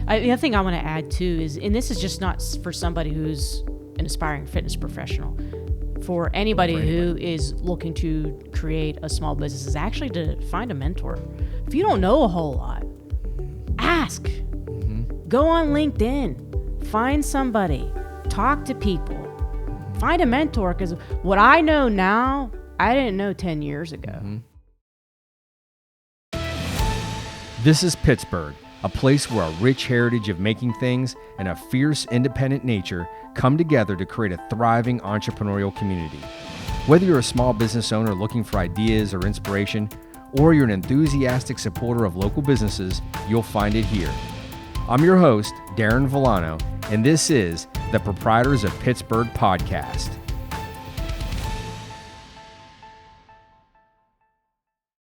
The other thing I want to add too is, and this is just not for somebody who's an aspiring fitness professional, for anybody who is looking to create a small business, is actually to find a mentor. If you don't know a whole lot, ask. Go on LinkedIn, find somebody, talk to people, find a mentor, because what I know now, I didn't know 10 years ago. This is Pittsburgh, a place where a rich heritage of making things and a fierce, independent nature come together to create a thriving entrepreneurial community. Whether you're a small business owner looking for ideas or inspiration, or you're an enthusiastic supporter of local businesses, you'll find it here. I'm your host, Darin Vilano, and this is the Proprietors of Pittsburgh podcast.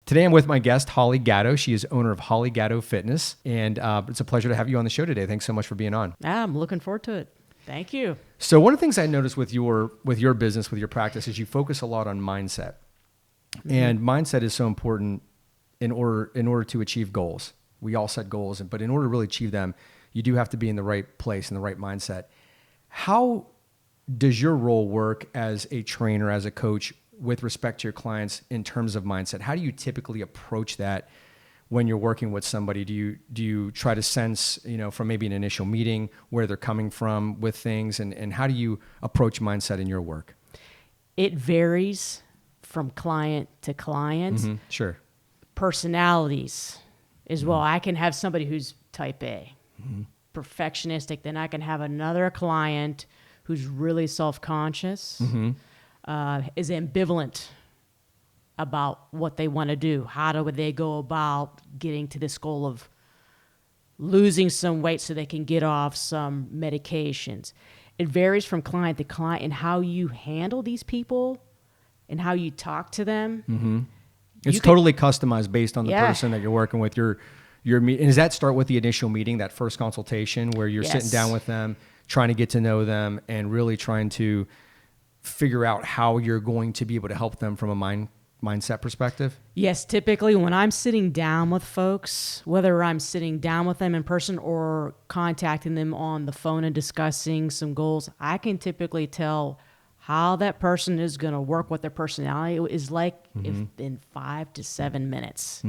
Today I'm with my guest, Holly Gatto. She is owner of Holly Gatto Fitness, and it's a pleasure to have you on the show today. Thanks so much for being on. I'm looking forward to it. Thank you. So one of the things I noticed with your business, with your practice, is you focus a lot on mindset. And mindset is so important in order to achieve goals. We all set goals, but in order to really achieve them, you do have to be in the right place, in the right mindset. How does your role work as a trainer, as a coach, with respect to your clients in terms of mindset? How do you typically approach that when you're working with somebody? Do you try to sense, from maybe an initial meeting where they're coming from with things, and how do you approach mindset in your work? It varies from client to client. Sure. Personalities as well. I can have somebody who's type A, perfectionistic. Then I can have another client who's really self-conscious, is ambivalent about what they want to do. How do they go about getting to this goal of losing some weight so they can get off some medications? It varies from client to client, and how you handle these people and how you talk to them. It's totally customized based on the person that you're working with. Your meet, and does that start with the initial meeting, that first consultation, where you're sitting down with them, trying to get to know them, and really trying to figure out how you're going to be able to help them from a mindset perspective? Yes, typically when I'm sitting down with folks, whether I'm sitting down with them in person or contacting them on the phone and discussing some goals, I can typically tell how that person is going to work, what their personality is like in 5 to 7 minutes.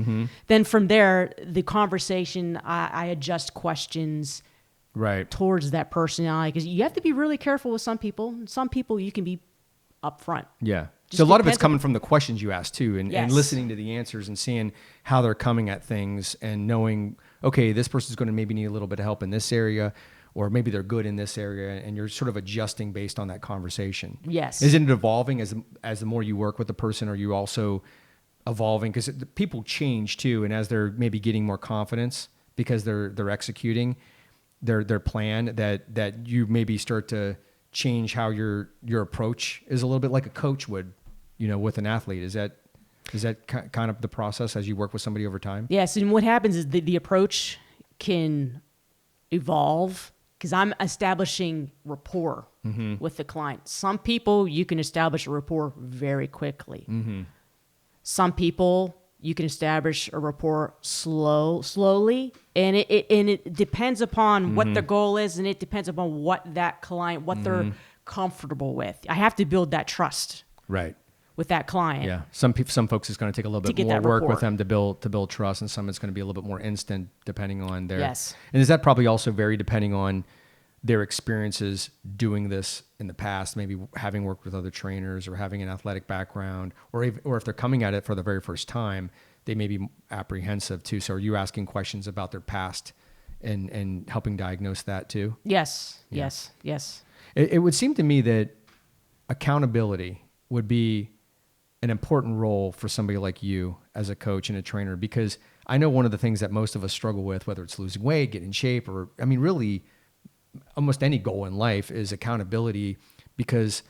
Then from there, the conversation, I adjust questions towards that personality, because you have to be really careful with some people. Some people you can be upfront. Yeah. So a lot of it's coming from the questions you ask too, and listening to the answers and seeing how they're coming at things, and knowing, okay, this person's going to maybe need a little bit of help in this area, or maybe they're good in this area, and you're sort of adjusting based on that conversation. Yes. Isn't it evolving as the more you work with the person? Are you also evolving? Because people change too, and as they're maybe getting more confidence because they're executing their plan, that you maybe start to change how your approach is, a little bit like a coach would, with an athlete. Is that kind of the process as you work with somebody over time? Yes, and what happens is the approach can evolve, because I'm establishing rapport with the client. Some people, you can establish a rapport very quickly. Some people, you can establish a rapport slowly, and it depends upon what the goal is, and it depends upon what that client, what they're comfortable with. I have to build that trust with that client. Yeah, some folks it's going to take a little bit more work with them to build trust, and some it's going to be a little bit more instant depending on their. Yes. And does that probably also vary depending on their experiences doing this in the past, maybe having worked with other trainers or having an athletic background, or if they're coming at it for the very first time, they may be apprehensive too. So are you asking questions about their past and helping diagnose that too? Yes. It would seem to me that accountability would be an important role for somebody like you as a coach and a trainer, because I know one of the things that most of us struggle with, whether it's losing weight, getting in shape, or really almost any goal in life, is accountability, because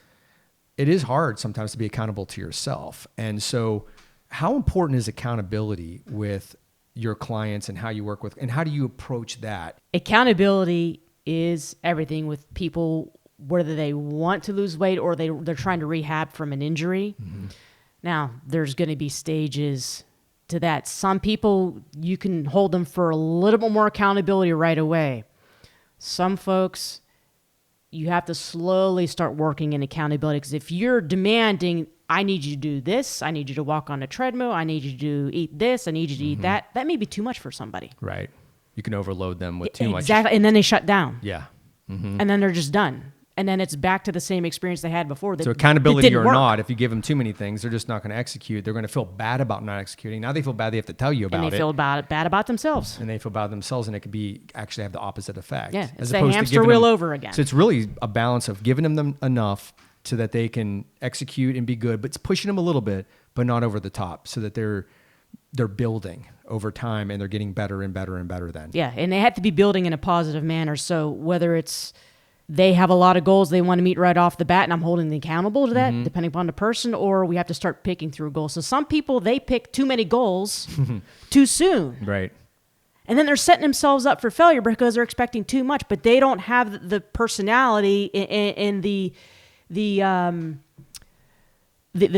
it is hard sometimes to be accountable to yourself. And so how important is accountability with your clients, and how you work with, and how do you approach that? Accountability is everything with people, whether they want to lose weight or they're trying to rehab from an injury. Now, there's going to be stages to that. Some people, you can hold them for a little bit more accountability right away. Some folks, you have to slowly start working in accountability, because if you're demanding, I need you to do this, I need you to walk on a treadmill, I need you to eat this, I need you to eat that may be too much for somebody. Right. You can overload them with too much. Exactly. And then they shut down. Yeah. And then they're just done. And then it's back to the same experience they had before. So accountability or not, if you give them too many things, they're just not going to execute. They're going to feel bad about not executing. Now they feel bad. They have to tell you about it. And they feel bad about themselves. And they feel bad about themselves, and it could be actually have the opposite effect. Yeah, it's the hamster wheel over again. So it's really a balance of giving them enough so that they can execute and be good, but it's pushing them a little bit, but not over the top, so that they're building over time and they're getting better and better and better then. Yeah, and they have to be building in a positive manner. So whether it's they have a lot of goals they want to meet right off the bat, and I'm holding them accountable to that, depending upon the person, or we have to start picking through goals. So some people, they pick too many goals too soon. Right. And then they're setting themselves up for failure because they're expecting too much, but they don't have the personality and the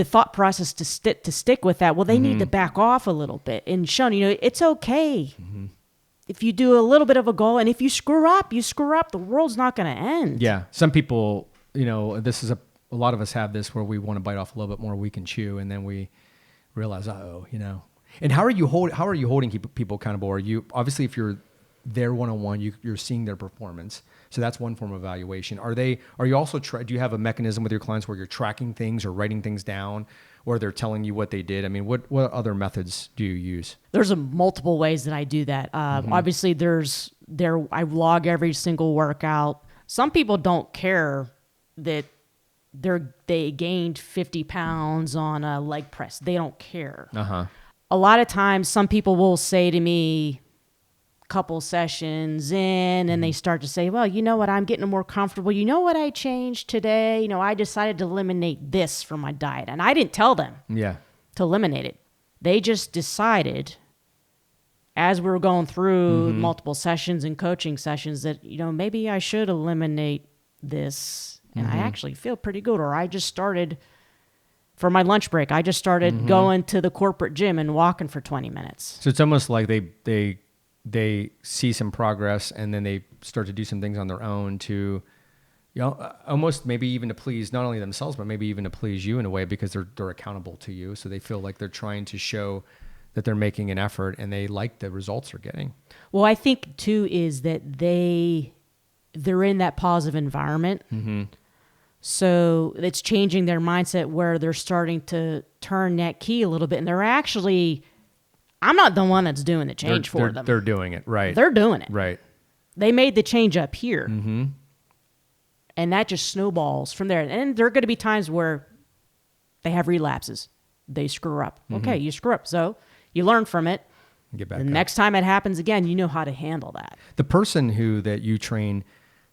thought process to stick with that. Well, they need to back off a little bit and show, it's okay. If you do a little bit of a goal, and if you screw up, the world's not going to end. Yeah. Some people, this is a lot of us have this where we want to bite off a little bit more we can chew, and then we realize, And how are you holding people accountable? Are you, obviously, if you're there one-on-one, you're seeing their performance. So that's one form of evaluation. Are you also, do you have a mechanism with your clients where you're tracking things or writing things down, or they're telling you what they did? I mean, what other methods do you use? There's multiple ways that I do that. Obviously I log every single workout. Some people don't care that they gained 50 pounds on a leg press. They don't care. A lot of times some people will say to me, couple sessions in, and they start to say, well, you know what, I'm getting more comfortable. You know what I changed today? I decided to eliminate this from my diet. And I didn't tell them to eliminate it. They just decided, as we were going through multiple sessions and coaching sessions, that, maybe I should eliminate this. And I actually feel pretty good. Or I just started, for my lunch break, I just started going to the corporate gym and walking for 20 minutes. So it's almost like they see some progress, and then they start to do some things on their own to, almost maybe even to please not only themselves, but maybe even to please you in a way, because they're accountable to you. So they feel like they're trying to show that they're making an effort, and they like the results they're getting. Well, I think too is that they're in that positive environment. So it's changing their mindset where they're starting to turn that key a little bit, and they're actually, I'm not the one that's doing the change for them. They're doing it, right. They're doing it. Right. They made the change up here. And that just snowballs from there. And there are going to be times where they have relapses. They screw up. Okay, you screw up. So you learn from it. Get back the up. next time it happens again, you know how to handle that. The person that you train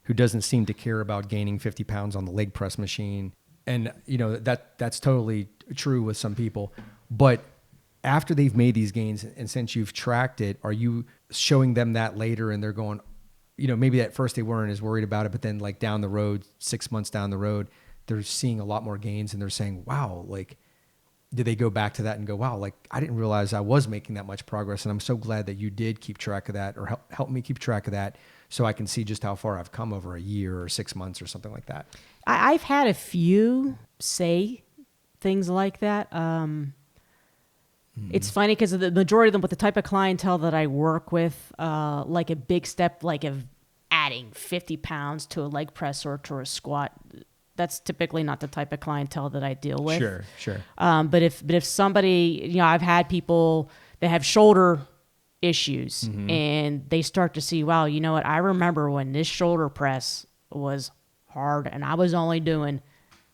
who doesn't seem to care about gaining 50 pounds on the leg press machine, and that's totally true with some people, but after they've made these gains, and since you've tracked it, are you showing them that later, and they're going, maybe at first they weren't as worried about it, but then like down the road, 6 months down the road, they're seeing a lot more gains, and they're saying, wow, like, did they go back to that and go, wow, like, I didn't realize I was making that much progress, and I'm so glad that you did keep track of that, or help me keep track of that, so I can see just how far I've come over a year or 6 months or something like that? I've had a few say things like that. It's funny because the majority of them, with the type of clientele that I work with, like a big step, like of adding 50 pounds to a leg press or to a squat, that's typically not the type of clientele that I deal with. Sure. But if somebody, I've had people that have shoulder issues, and they start to see, wow, you know what? I remember when this shoulder press was hard, and I was only doing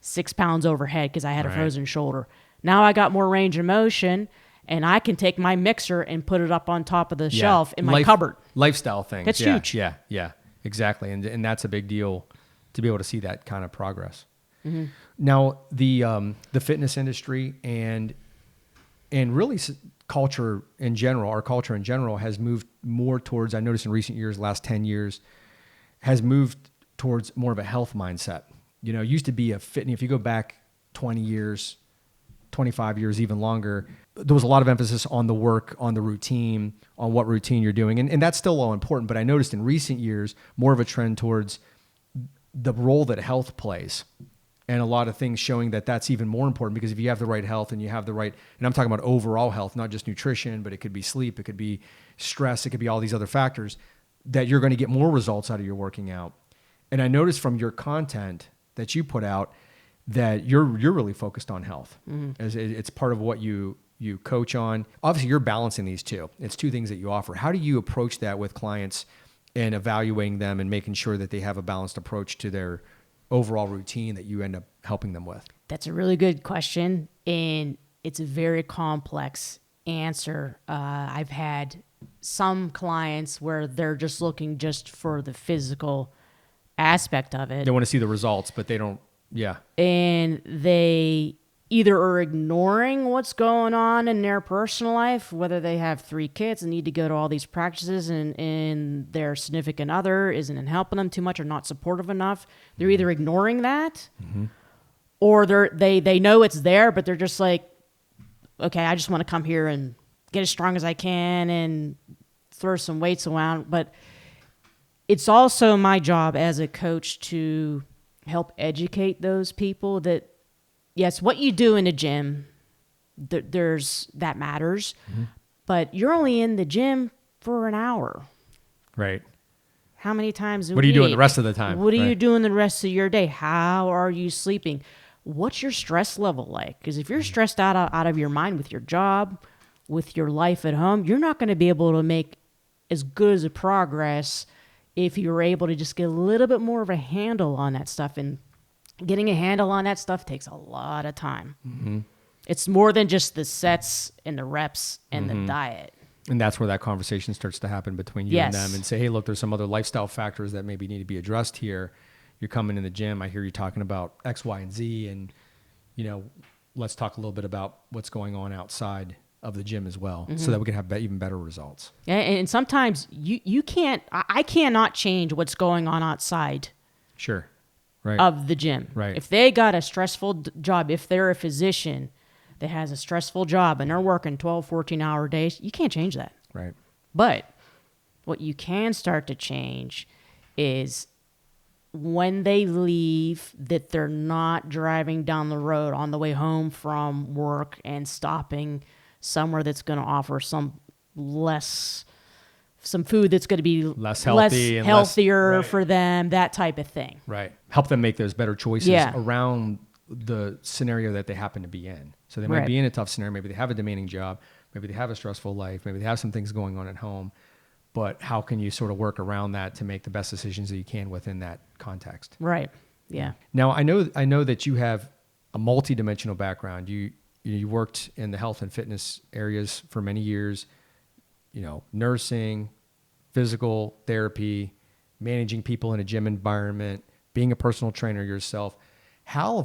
6 pounds overhead because I had a frozen shoulder. Now I got more range of motion, and I can take my mixer and put it up on top of the shelf in my cupboard. Lifestyle things. That's huge. Yeah, exactly. And that's a big deal to be able to see that kind of progress. Now, the fitness industry and really culture in general, our culture in general has moved more towards, I noticed in recent years, last 10 years, has moved towards more of a health mindset. It used to be if you go back 20 years, 25 years, even longer, there was a lot of emphasis on the work, on the routine, on what routine you're doing. And that's still all important. But I noticed in recent years, more of a trend towards the role that health plays. And a lot of things showing that that's even more important, because if you have the right health and you have the right, and I'm talking about overall health, not just nutrition, but it could be sleep, it could be stress, it could be all these other factors, that you're going to get more results out of your working out. And I noticed from your content that you put out that you're really focused on health. As it's part of what you coach on. Obviously, you're balancing these two. It's two things that you offer. How do you approach that with clients and evaluating them and making sure that they have a balanced approach to their overall routine that you end up helping them with? That's a really good question, and it's a very complex answer. I've had some clients where they're just looking just for the physical aspect of it. They want to see the results, but they don't. Yeah. And they either are ignoring what's going on in their personal life, whether they have 3 kids and need to go to all these practices, and their significant other isn't helping them too much or not supportive enough. They're either ignoring that, or they know it's there, but they're just like, okay, I just want to come here and get as strong as I can and throw some weights around. But it's also my job as a coach to help educate those people that, yes, what you do in the gym, that matters, but you're only in the gym for an hour. Right. How many times a What are you week? doing the rest of the time? What are you doing the rest of your day? How are you sleeping? What's your stress level like? Because if you're stressed out of your mind with your job, with your life at home, you're not going to be able to make as good as a progress if you're able to just get a little bit more of a handle on that stuff. And getting a handle on that stuff takes a lot of time. It's more than just the sets and the reps and the diet. And that's where that conversation starts to happen between you and them, and say, hey, look, there's some other lifestyle factors that maybe need to be addressed here. You're coming in the gym, I hear you talking about X, Y, and Z, and, let's talk a little bit about what's going on outside of the gym as well, so that we can have even better results. Yeah, and sometimes you can't, I cannot change what's going on outside. Sure. Right. Of the gym. Right. If they got a stressful job, if they're a physician that has a stressful job and they're working 12, 14-hour days, you can't change that. Right. But what you can start to change is when they leave, that they're not driving down the road on the way home from work and stopping somewhere that's going to offer some food that's going to be less healthy, and healthier right. for them, that type of thing. Right. Help them make those better choices Yeah. around the scenario that they happen to be in. So they might Right. be in a tough scenario. Maybe they have a demanding job. Maybe they have a stressful life. Maybe they have some things going on at home. But how can you sort of work around that to make the best decisions that you can within that context? Right. Yeah. Now, I know that you have a multidimensional background. You worked in the health and fitness areas for many years, nursing, physical therapy, managing people in a gym environment, being a personal trainer yourself. How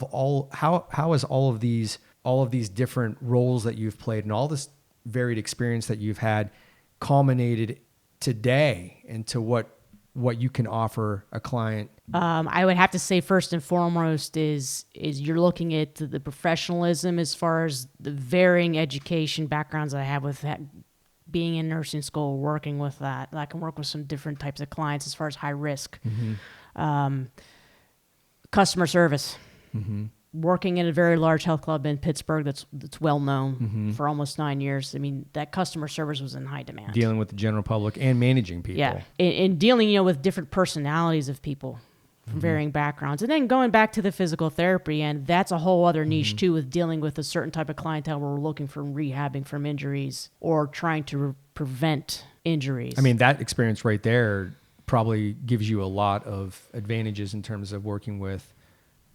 has all of these different roles that you've played and all this varied experience that you've had culminated today into what you can offer a client? I would have to say first and foremost is you're looking at the professionalism as far as the varying education backgrounds that I have with that, being in nursing school, working with that. I can work with some different types of clients as far as high risk. Customer service. Working in a very large health club in Pittsburgh that's well known for almost 9 years. I mean, that customer service was in high demand. Dealing with the general public and managing people. Yeah, and dealing with different personalities of people from varying backgrounds. And then going back to the physical therapy, and that's a whole other niche too, with dealing with a certain type of clientele where we're looking for rehabbing from injuries or trying to prevent injuries. I mean, that experience right there probably gives you a lot of advantages in terms of working with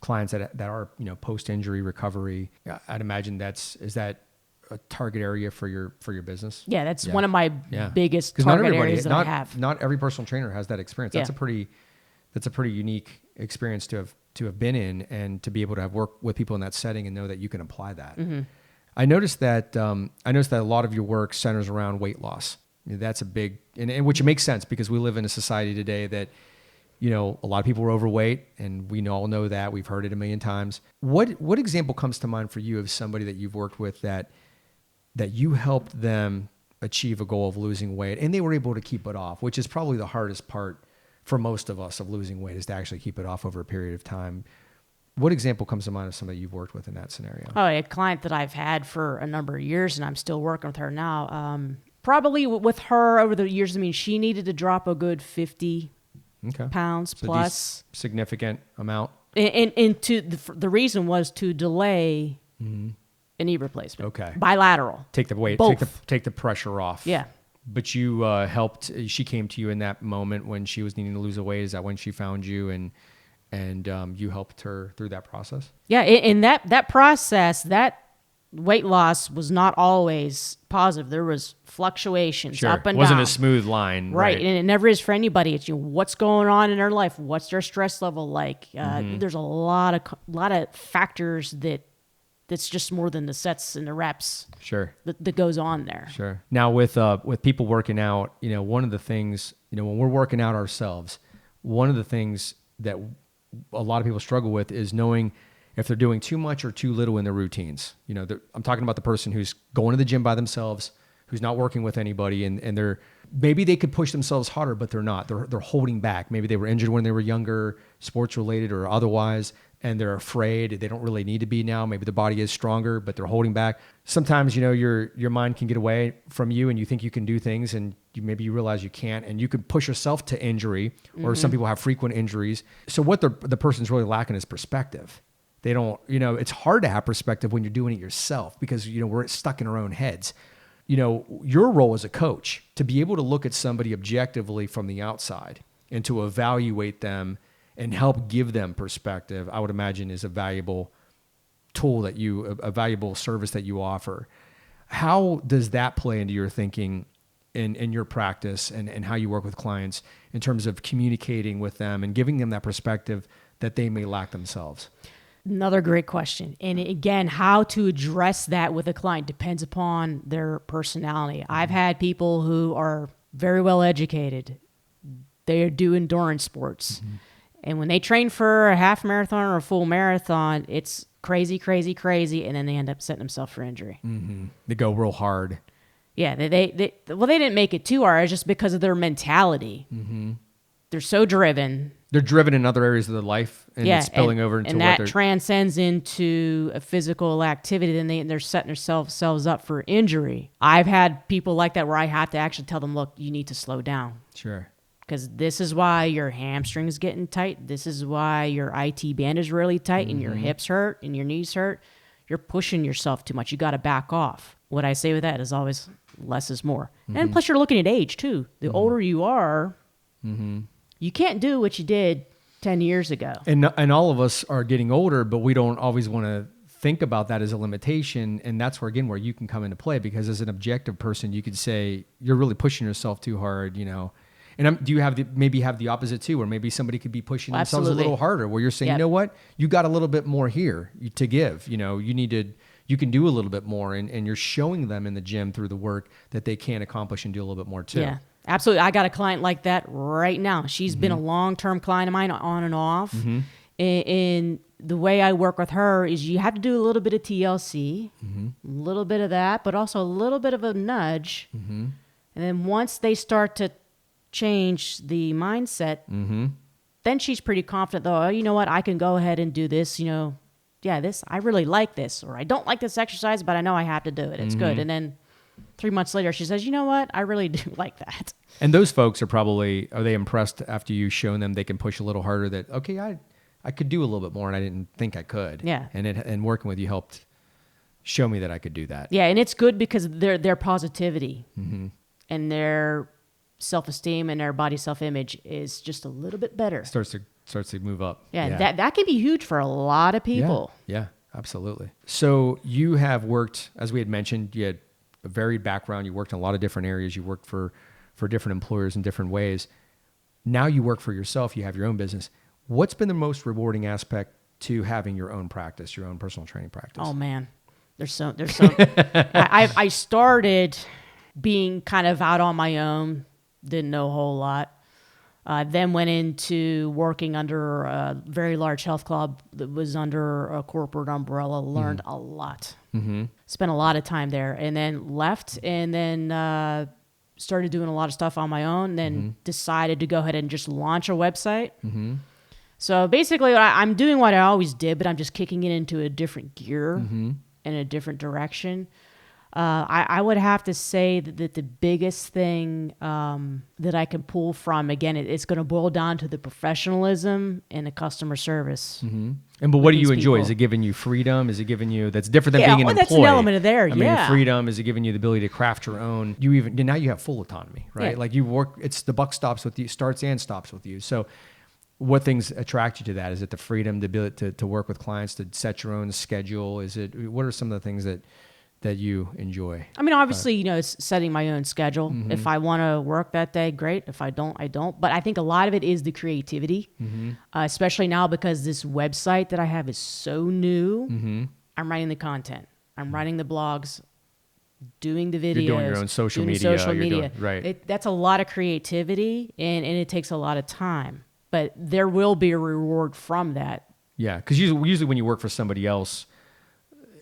clients that are post-injury recovery. I'd imagine is that a target area for your business? Yeah, that's one of my biggest 'Cause target areas that I not have. Not every personal trainer has that experience. That's Yeah. a pretty unique experience to have been in, and to be able to have work with people in that setting and know that you can apply that. I noticed that a lot of your work centers around weight loss. That's a big, and which makes sense because we live in a society today that a lot of people are overweight, and we all know that. We've heard it a million times. What example comes to mind for you of somebody that you've worked with that that you helped them achieve a goal of losing weight and they were able to keep it off, which is probably the hardest part for most of us of losing weight, is to actually keep it off over a period of time. What example comes to mind of somebody you've worked with in that scenario? Oh, a client that I've had for a number of years, and I'm still working with her now. Probably with her over the years, I mean, she needed to drop a good 50 pounds so plus. Significant amount. And the reason was to delay a knee replacement. Okay. Bilateral. Take the weight, Both. take the pressure off. Yeah. But you helped. She came to you in that moment when she was needing to lose the weight. Is that when she found you and you helped her through that process? Yeah, and that process, that weight loss was not always positive. There was fluctuations up and down. It wasn't a smooth line. Right, and it never is for anybody. It's what's going on in their life, what's their stress level like. There's a lot of factors that's just more than the sets and the reps. Sure. That goes on there. Sure. Now with people working out, one of the things, when we're working out ourselves, one of the things that a lot of people struggle with is knowing if they're doing too much or too little in their routines. I'm talking about the person who's going to the gym by themselves, who's not working with anybody, and maybe they could push themselves harder, but they're not. They're holding back. Maybe they were injured when they were younger, sports related or otherwise, and they're afraid. They don't really need to be now. Maybe the body is stronger, but they're holding back. Sometimes, your mind can get away from you and you think you can do things and maybe you realize you can't, and you could push yourself to injury, or some people have frequent injuries. So what the person's really lacking is perspective. They don't, it's hard to have perspective when you're doing it yourself because, we're stuck in our own heads. Your role as a coach, to be able to look at somebody objectively from the outside and to evaluate them and help give them perspective, I would imagine is a valuable tool a valuable service that you offer. How does that play into your thinking in your practice and how you work with clients in terms of communicating with them and giving them that perspective that they may lack themselves? Another great question. And again, how to address that with a client depends upon their personality. I've had people who are very well educated. They do endurance sports. And when they train for a half marathon or a full marathon, it's crazy, crazy, crazy. And then they end up setting themselves for injury. They go real hard. Yeah. They didn't make it too hard. It's just because of their mentality. They're so driven. They're driven in other areas of their life, and it's spilling over into and that transcends into a physical activity. Then they're setting themselves up for injury. I've had people like that where I have to actually tell them, look, you need to slow down. Sure. Because this is why your hamstring is getting tight. This is why your IT band is really tight and your hips hurt and your knees hurt. You're pushing yourself too much. You got to back off. What I say with that is always less is more. And plus you're looking at age too. The older you are, you can't do what you did 10 years ago. And all of us are getting older, but we don't always want to think about that as a limitation. And that's where you can come into play, because as an objective person, you could say, you're really pushing yourself too hard, And do you have the opposite too, where maybe somebody could be pushing themselves a little harder, where you're saying, you know what, you got a little bit more here to give, you can do a little bit more, and you're showing them in the gym through the work that they can accomplish and do a little bit more too. Yeah. Absolutely. I got a client like that right now. She's been a long-term client of mine on and off. And the way I work with her is you have to do a little bit of TLC, a little bit of that, but also a little bit of a nudge. And then once they start to change the mindset, then she's pretty confident, though, you know what, I can go ahead and do this, I really like this, or I don't like this exercise, but I know I have to do it. It's good. And then 3 months later, she says, you know what? I really do like that. And those folks are they impressed after you shown them they can push a little harder, that, okay, I could do a little bit more and I didn't think I could. Yeah. And working with you helped show me that I could do that. Yeah. And it's good because their positivity and their self-esteem and their body self-image is just a little bit better. Starts to move up. Yeah. That can be huge for a lot of people. Yeah, absolutely. So you have worked, as we had mentioned, you had a varied background. You worked in a lot of different areas. You worked for different employers in different ways. Now you work for yourself. You have your own business. What's been the most rewarding aspect to having your own practice, your own personal training practice? Oh man, there's so. I started being kind of out on my own. Didn't know a whole lot. Then went into working under a very large health club that was under a corporate umbrella. Learned a lot. Spent a lot of time there, and then left, and then started doing a lot of stuff on my own. Then decided to go ahead and just launch a website. So basically, I'm doing what I always did, but I'm just kicking it into a different gear in a different direction. I would have to say that the biggest thing that I can pull from, again, it's going to boil down to the professionalism and the customer service. But what do you enjoy? People. Is it giving you freedom? Is it giving you, that's different than being an employee? That's an element of there, I mean, freedom, is it giving you the ability to craft your own, now you have full autonomy, right? Yeah. Like you work, it's the buck stops with you, starts and stops with you. So what things attract you to that? Is it the freedom, the ability to work with clients, to set your own schedule? What are some of the things that you enjoy? I mean, obviously, it's setting my own schedule. If I want to work that day, great. If I don't, I don't. But I think a lot of it is the creativity, especially now because this website that I have is so new. I'm writing the content. I'm writing the blogs, doing the videos. You're doing your own social media. Right. That's a lot of creativity, and it takes a lot of time. But there will be a reward from that. Yeah, because usually when you work for somebody else,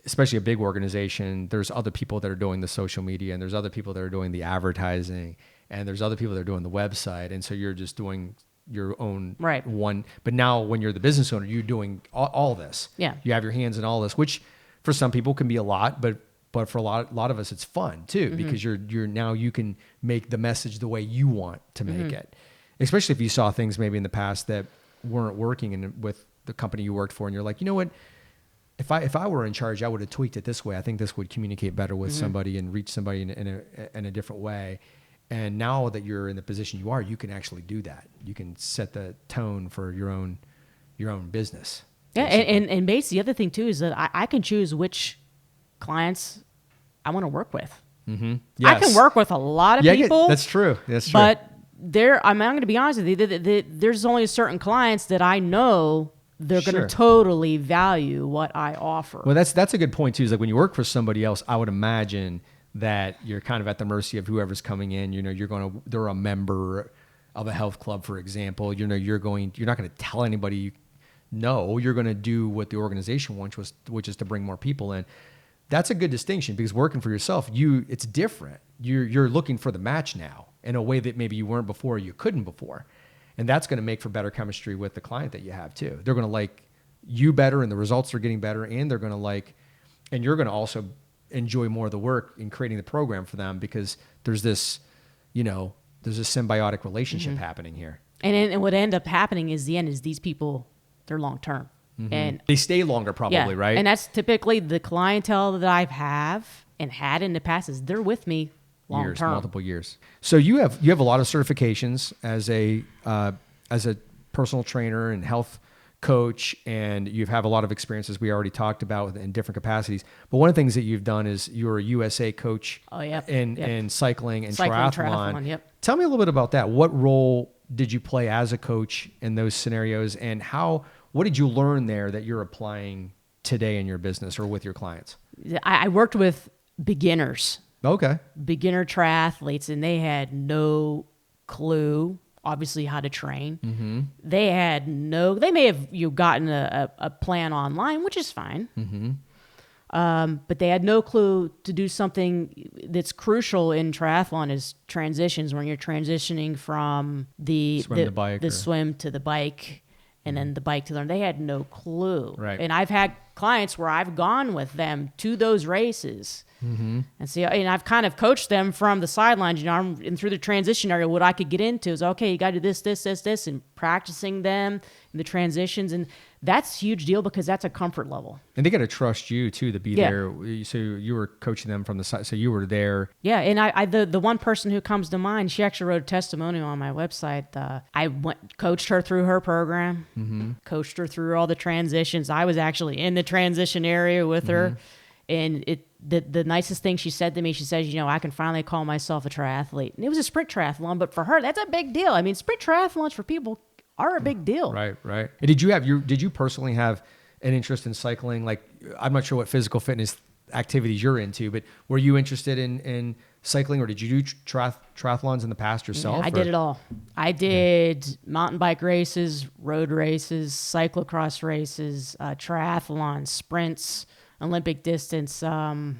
especially a big organization, there's other people that are doing the social media, and there's other people that are doing the advertising, and there's other people that are doing the website. And so you're just doing your own one. But now when you're the business owner, you're doing all this. Yeah. You have your hands in all this, which for some people can be a lot, but for a lot of us, it's fun too, because now you can make the message the way you want to make it. Especially if you saw things maybe in the past that weren't working with the company you worked for, and you're like, you know what? If I were in charge, I would have tweaked it this way. I think this would communicate better with somebody and reach somebody in a different way. And now that you're in the position you are, you can actually do that. You can set the tone for your own business. Yeah, and basically the other thing too is that I can choose which clients I want to work with. Yes. I can work with a lot of people. That's true. But I'm going to be honest with you. There's only certain clients that I know they're going to totally value what I offer. Well, that's a good point too. Is like when you work for somebody else, I would imagine that you're kind of at the mercy of whoever's coming in. They're a member of a health club, for example. You're not going to tell anybody. No, you're going to do what the organization wants, which is to bring more people in. That's a good distinction, because working for yourself, it's different. You're looking for the match now in a way that maybe you weren't before, or you couldn't before. And that's going to make for better chemistry with the client that you have too. They're going to like you better, and the results are getting better, and they're going to and you're going to also enjoy more of the work in creating the program for them, because there's this symbiotic relationship happening here. And what end up happening is these people, they're long-term. And they stay longer probably, right? And that's typically the clientele that I have and had in the past is they're with me long term. Multiple years. So you have a lot of certifications as a personal trainer and health coach, and you have a lot of experiences we already talked about in different capacities. But one of the things that you've done is you're a USA coach in cycling and triathlon. Yep. Tell me a little bit about that. What role did you play as a coach in those scenarios, and what did you learn there that you're applying today in your business or with your clients? I worked with beginners. Okay. Beginner triathletes, and they had no clue, obviously, how to train. They may have gotten a plan online, which is fine. But they had no clue to do something that's crucial in triathlon is transitions, when you're transitioning from the swim to the bike, and then the bike to learn. They had no clue. Right. And I've had clients where I've gone with them to those races. And I've kind of coached them from the sidelines, and through the transition area, what I could get into is, okay, you got to do this, and practicing them in the transitions. And that's a huge deal, because that's a comfort level. And they got to trust you too, to be there. So you were coaching them from the side. So you were there. Yeah. And the one person who comes to mind, she actually wrote a testimonial on my website. I coached her through her program, coached her through all the transitions. I was actually in the transition area with her. And the nicest thing she said to me, she says, I can finally call myself a triathlete. And it was a sprint triathlon, but for her, that's a big deal. I mean, sprint triathlons for people are a big deal. Right. And did you personally have an interest in cycling? Like, I'm not sure what physical fitness activities you're into, but were you interested in cycling, or did you do triathlons in the past yourself? Yeah, I did it all. I did mountain bike races, road races, cyclocross races, triathlons, sprints, Olympic distance. Man,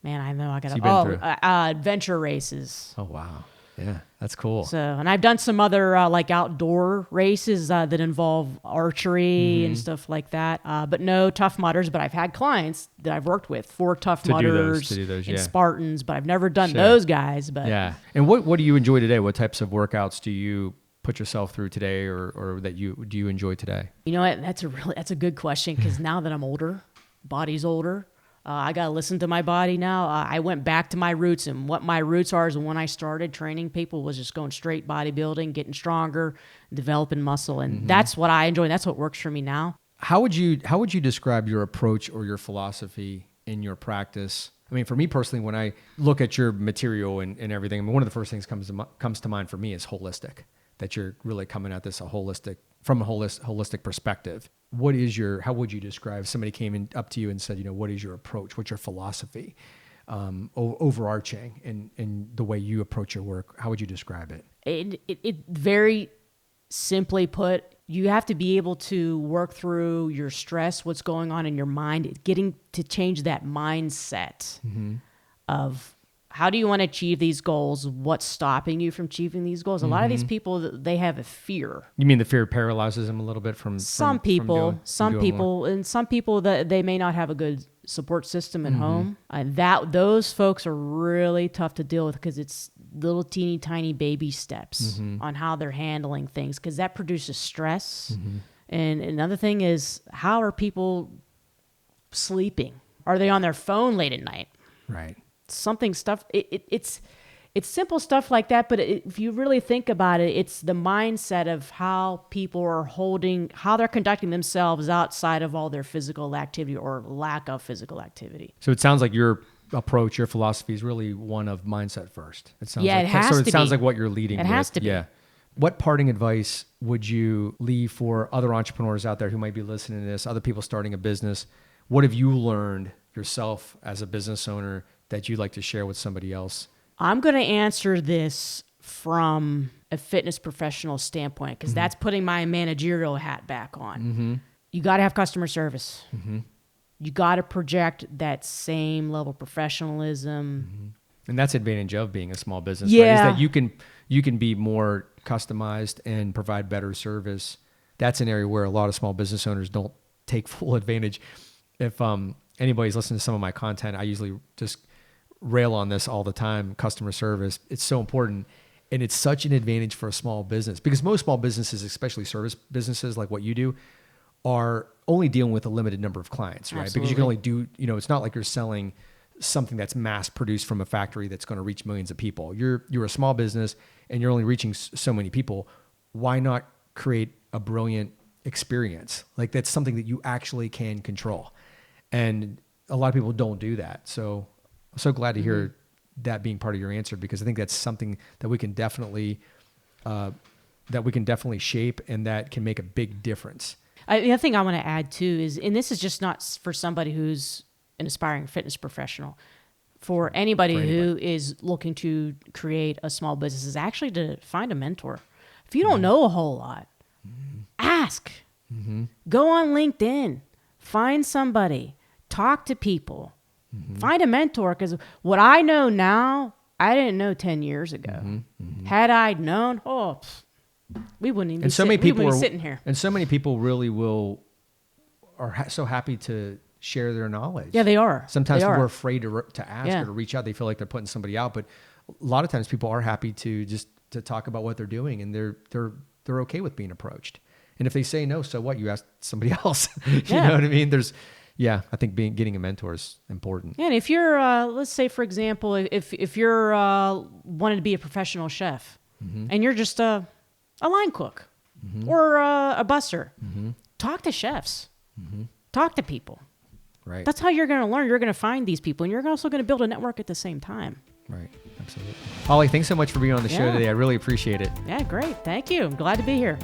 I know I got adventure races. Oh, wow. Yeah, that's cool. So, and I've done some other like outdoor races that involve archery and stuff like that. But no Tough Mudders. But I've had clients that I've worked with for Tough Mudders and Spartans, but I've never done those guys. But yeah. And what do you enjoy today? What types of workouts do you put yourself through today, or do you enjoy today? You know what? That's a good question, because now that I'm older, body's older. I got to listen to my body now. I went back to my roots, and what my roots are is when I started training people was just going straight bodybuilding, getting stronger, developing muscle. And that's what I enjoy. That's what works for me now. How would you describe your approach or your philosophy in your practice? I mean, for me personally, when I look at your material and everything, I mean, one of the first things comes to mind for me is holistic, that you're really coming at this from a holistic perspective. How would you describe, somebody came up to you and said, what is your approach? What's your philosophy, overarching in the way you approach your work? How would you describe it? It very simply put, you have to be able to work through your stress, what's going on in your mind, getting to change that mindset of how do you want to achieve these goals? What's stopping you from achieving these goals? A lot of these people, they have a fear. You mean the fear paralyzes them a little bit some people, and some people that they may not have a good support system at home. Those folks are really tough to deal with, because it's little teeny tiny baby steps on how they're handling things, because that produces stress. And another thing is, how are people sleeping? Are they on their phone late at night? Right. It's simple stuff like that, but if you really think about it, it's the mindset of how people are how they're conducting themselves outside of all their physical activity or lack of physical activity. So it sounds like your approach, your philosophy is really one of mindset first. It sounds it has to be. It sounds like what you're leading with. It has to be. Yeah. What parting advice would you leave for other entrepreneurs out there who might be listening to this, other people starting a business? What have you learned yourself as a business owner that you'd like to share with somebody else? I'm going to answer this from a fitness professional standpoint, because that's putting my managerial hat back on. You got to have customer service. You got to project that same level of professionalism. And that's the advantage of being a small business, yeah. right? Is that you can be more customized and provide better service. That's an area where a lot of small business owners don't take full advantage. If anybody's listening to some of my content, I usually just rail on this all the time. Customer service, it's so important. And it's such an advantage for a small business, because most small businesses, especially service businesses like what you do, are only dealing with a limited number of clients, right? Absolutely. Because you can only do, it's not like you're selling something that's mass produced from a factory that's going to reach millions of people. You're a small business and you're only reaching so many people. Why not create a brilliant experience? Like, that's something that you actually can control. And a lot of people don't do that. So I'm so glad to hear that being part of your answer, because I think that's something that we can definitely shape, and that can make a big difference. The other thing I want to add too is, and this is just not for somebody who's an aspiring fitness professional, for anybody who is looking to create a small business, is actually to find a mentor. If you don't know a whole lot, ask. Go on LinkedIn, find somebody, talk to people. Find a mentor, because what I know now, I didn't know 10 years ago. Had I known, we wouldn't even be sitting here. And so many people really are so happy to share their knowledge. Yeah, they are. Sometimes people are afraid to ask or to reach out. They feel like they're putting somebody out, but a lot of times people are happy to talk about what they're doing, and they're okay with being approached. And if they say no, so what? You ask somebody else. You know what I mean? I think getting a mentor is important. Yeah, and if you're, let's say, for example, if you're wanting to be a professional chef, and you're just a line cook or a busser, talk to chefs, talk to people. Right. That's how you're going to learn. You're going to find these people, and you're also going to build a network at the same time. Right. Absolutely. Holly, thanks so much for being on the show today. I really appreciate it. Yeah, great. Thank you. I'm glad to be here.